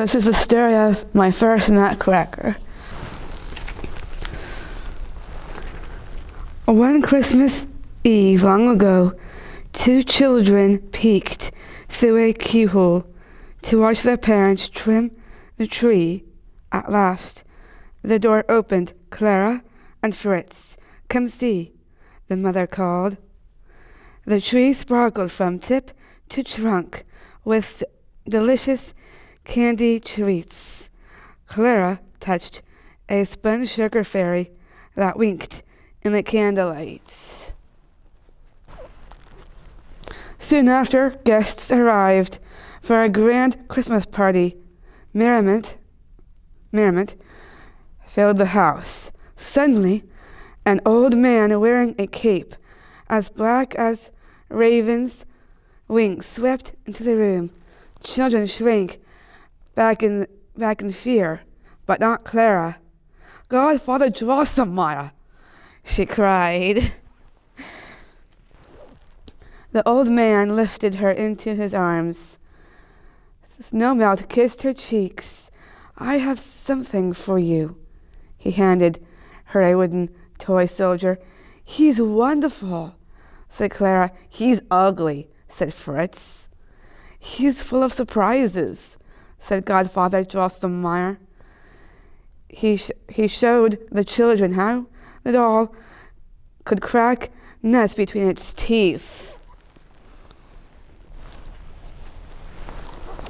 This is the story of My First Nutcracker. One Christmas Eve long ago, two children peeked through a keyhole to watch their parents trim the tree. At last, the door opened. "Clara and Fritz, come see," the mother called. The tree sparkled from tip to trunk with delicious candy treats. Clara touched a spun sugar fairy that winked in the candlelight. Soon after, guests arrived for a grand Christmas party. Merriment filled the house. Suddenly, an old man wearing a cape as black as raven's wings swept into the room. Children shrank back in fear, but not Clara. "Godfather Drosselmeyer," she cried. The old man lifted her into his arms. Snowmelt kissed her cheeks. "I have something for you." He handed her a wooden toy soldier. "He's wonderful," said Clara. "He's ugly," said Fritz. "He's full of surprises," said Godfather Drosselmeyer. He showed the children how the doll could crack nuts between its teeth.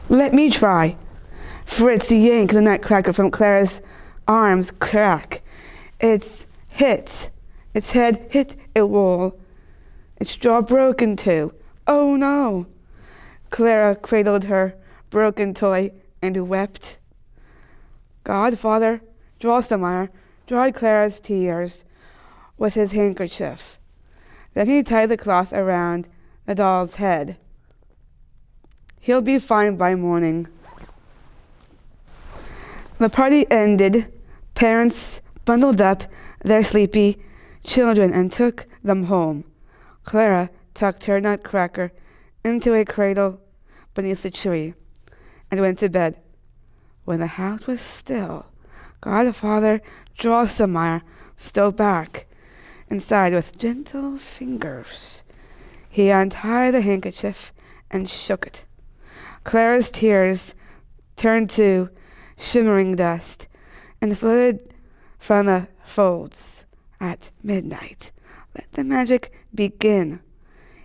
"Let me try." Fritz yanked the nutcracker from Clara's arms. Crack! Its head hit a wall. Its jaw broke in two. "Oh no!" Clara cradled her broken toy and wept. Godfather Drosselmeyer dried Clara's tears with his handkerchief. Then he tied the cloth around the doll's head. "He'll be fine by morning." The party ended. Parents bundled up their sleepy children and took them home. Clara tucked her nutcracker into a cradle beneath the tree and went to bed. When the house was still, Godfather Drosselmeyer stole back inside with gentle fingers. He untied the handkerchief and shook it. Clara's tears turned to shimmering dust and floated from the folds. "At midnight, let the magic begin,"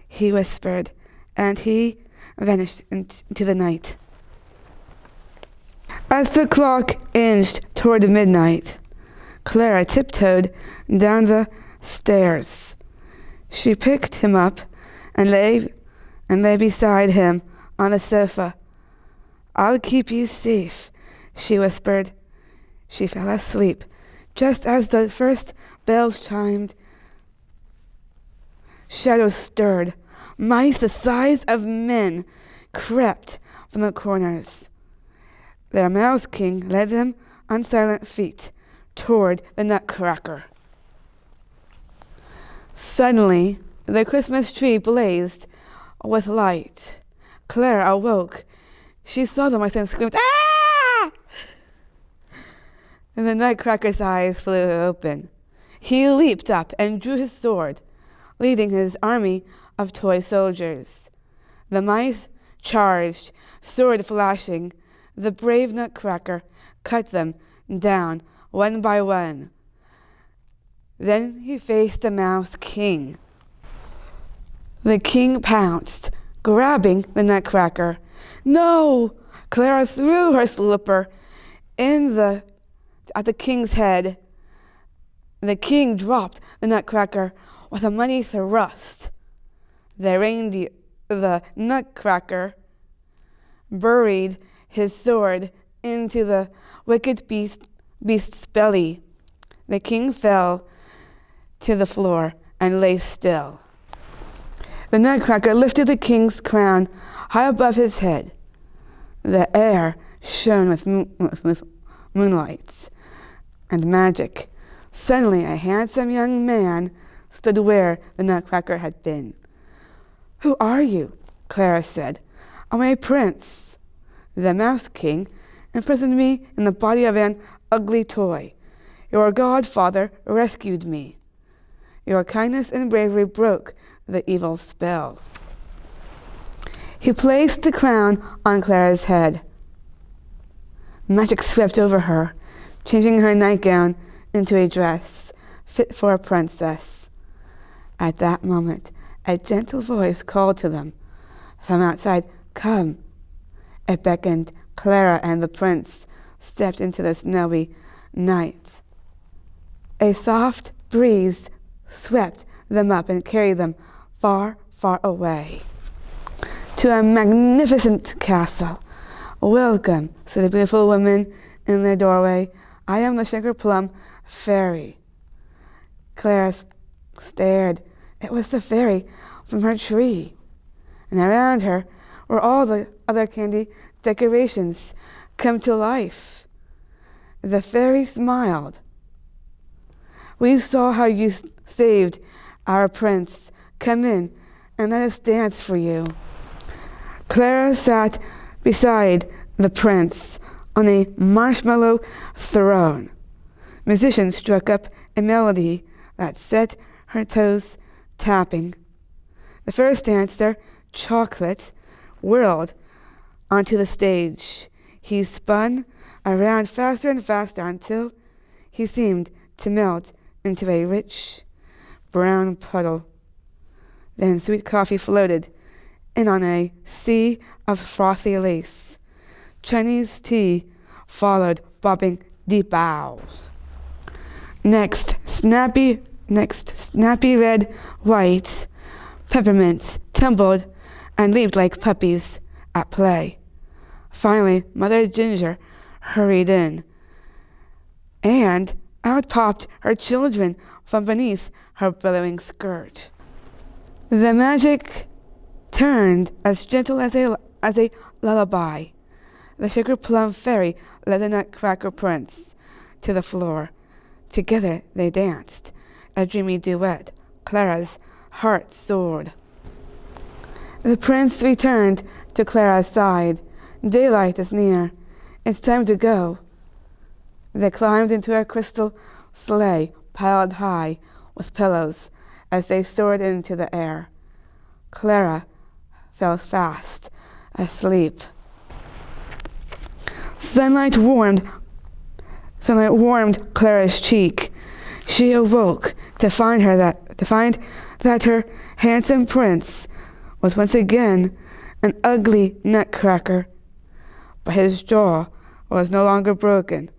he whispered, and he vanished into the night. As the clock inched toward midnight, Clara tiptoed down the stairs. She picked him up and lay beside him on the sofa. "I'll keep you safe," she whispered. She fell asleep just as the first bells chimed. Shadows stirred. Mice the size of men crept from the corners. Their Mouse King led them on silent feet toward the Nutcracker. Suddenly, the Christmas tree blazed with light. Clara awoke. She saw the mice and screamed, "Ah!" And the Nutcracker's eyes flew open. He leaped up and drew his sword, leading his army of toy soldiers. The mice charged, sword flashing. The brave Nutcracker cut them down one by one. Then he faced the Mouse King. The king pounced, grabbing the Nutcracker. "No!" Clara threw her slipper at the king's head. The king dropped the Nutcracker with a mighty thrust. The Nutcracker buried his sword into the wicked beast's belly. The king fell to the floor and lay still. The Nutcracker lifted the king's crown high above his head. The air shone with moonlight and magic. Suddenly, a handsome young man stood where the Nutcracker had been. "Who are you?" Clara said. "I'm a prince." The Mouse King imprisoned me in the body of an ugly toy. Your godfather rescued me. Your kindness and bravery broke the evil spell. He placed the crown on Clara's head. Magic swept over her, changing her nightgown into a dress fit for a princess. At that moment, a gentle voice called to them from outside, "Come." It beckoned Clara, and the prince stepped into the snowy night. A soft breeze swept them up and carried them far, far away to a magnificent castle. "Welcome," said the beautiful woman in their doorway. "I am the Sugar Plum Fairy." Clara stared. It was the fairy from her tree, and around her were all the other candy decorations come to life. The fairy smiled. "We saw how you saved our prince. Come in and let us dance for you." Clara sat beside the prince on a marshmallow throne. Musicians struck up a melody that set her toes tapping. The first dancer, Chocolate, whirled onto the stage. He spun around faster and faster until he seemed to melt into a rich brown puddle. Then Sweet Coffee floated in on a sea of frothy lace. Chinese tea followed, bobbing deep bows. Next, snappy red, white peppermints tumbled and leaped like puppies at play. Finally, Mother Ginger hurried in, and out popped her children from beneath her billowing skirt. The magic turned as gentle as a lullaby. The Sugar Plum Fairy led the Nutcracker Prince to the floor. Together they danced, a dreamy duet. Clara's heart soared. The prince returned to Clara's side. "Daylight is near. It's time to go." They climbed into a crystal sleigh piled high with pillows as they soared into the air. Clara fell fast asleep. Sunlight warmed Clara's cheek. She awoke to find that her handsome prince was once again an ugly nutcracker, but his jaw was no longer broken,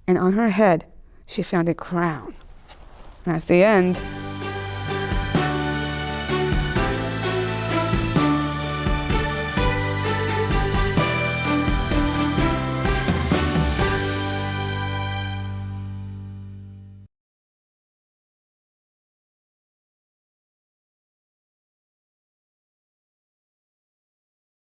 and on her head she found a crown. That's the end.